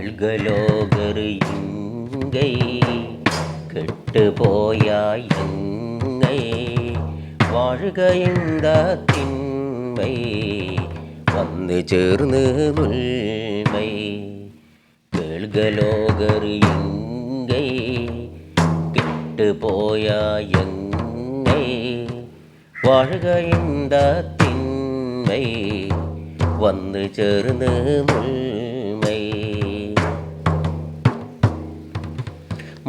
கேள்களோகரு இங்கை கெட்டு போயாயங்கை வாழ்க இந்த திண்மை வந்து சேர்ந்து முல்மை கேள்களோகரு இங்கை கெட்டு போயாயங்கை வாழ்க இந்த திண்மை வந்து ചേർന്ന് മുൾമൈ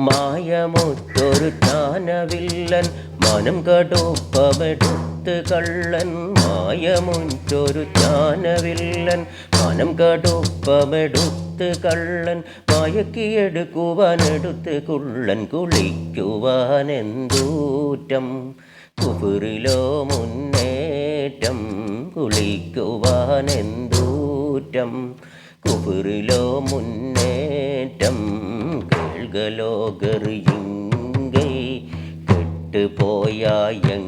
മായമൊറ്റൊരു ജ്ഞാനവില്ലൻ മനം കടുപ്പമെടുത്ത് കള്ളൻ മായമൊറ്റൊരു ജ്ഞാനവില്ലൻ മനം കടുപ്പമെടുത്ത് കള്ളൻ മയക്കിയെടുക്കുവാനെടുത്ത് കുള്ളൻ കുളിക്കുവാൻ എന്തൂറ്റം കുഫറിലോ മുന്നേറ്റം കുളിക്കുവാൻ എന്തൂറ്റം കുഫറിലോ മുന്നേറ്റം കേൾകളോകർ ഇങ്ങൈ കെട്ടുപോയായങ്ങൈ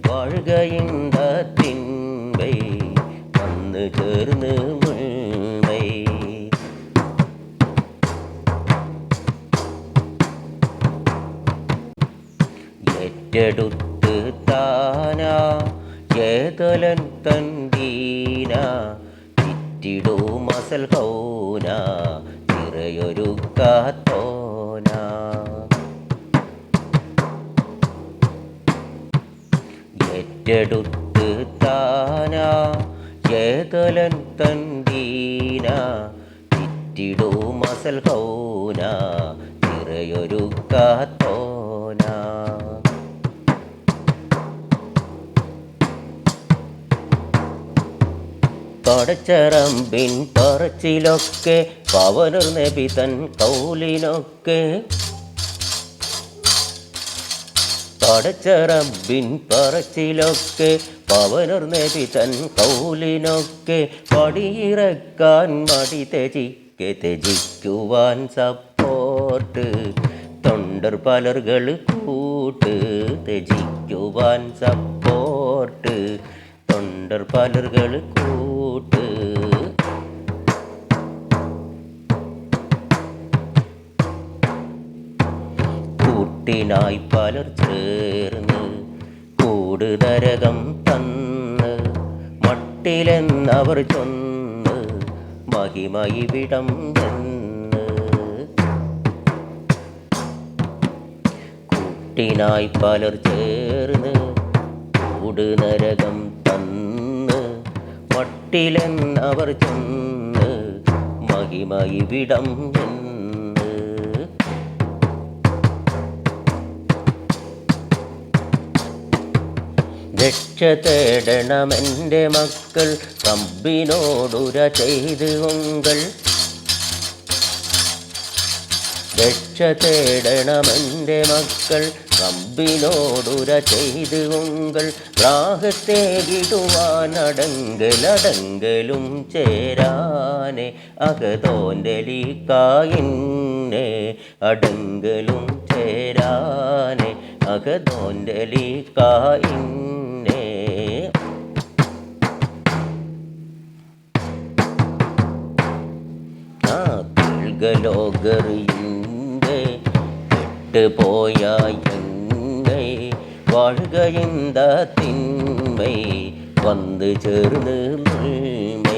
വാഴുക இந்த திண்மை വന്ന് ചേർന്ന് മുൾമൈ ഏറ്റെടുത്ത് താനാ ഏതലൻ തണ്ടീന ചുറ്റിടൂ മസൽ ഹൗന നിറയൊരുക്കാത്തോന ഏറ്റെടുത്ത് താനാ ഏതലൻ തണ്ടീന ചുറ്റിടൂ മസൽ ഹൗന നിറയൊരുക്കാത്തോന പടച്ചറമ്പിൻ പറച്ചിലൊക്കെ പവനർ നബി തൻ കൗലിനൊക്കെ പടച്ചറമ്പിൻ പറച്ചിലൊക്കെ പവനർ നബി തൻ കൗലിനൊക്കെ പടിയിറക്കാൻ മടി ത്യജിക്കുവാൻ സപ്പോർട്ട് തൊണ്ടർ പലർകൾ കൂട്ട് ത്യജിക്കുവാൻ സപ്പോർട്ട് തൊണ്ടർ പലർകൾ കൂട്ട് കൂട്ടിനായി പലർ ചേർന്ന് കൂടുതരകം തന്ന് മട്ടിലെന്നവർ ചൊന്ന് മഹിമയിവിടം എന്ന് കൂട്ടിനായി പലർ ചേർന്ന് കൂടുനരകം തന്ന് മട്ടിലെന്നവർ ചൊന്ന് മഹിമയിവിടം എന്ന് രക്ഷ തേടണമെൻ്റെ മക്കൾ റബ്ബിനോടുര ചെയ്ത് ഉങ്കൾ രക്ഷ തേടണമെൻ്റെ മക്കൾ റബ്ബിനോടുര ചെയ്ത് ഉങ്കൾ റാഹത്തേകിടുവാൻ അടങ്കലും ചേരാനെ അകതോൻ്റെ ലീക്കായിന്നെ അടങ്കലും ചേരാനെ അകതോൻ്റെ ലീക്കായിന്നെ ആ കേൾകളോകറിയുന്നേ കെട്ടുപോയായങ്ങൈ வாழ்க இந்த திண்மை வந்து சேர்ந்து முள்மை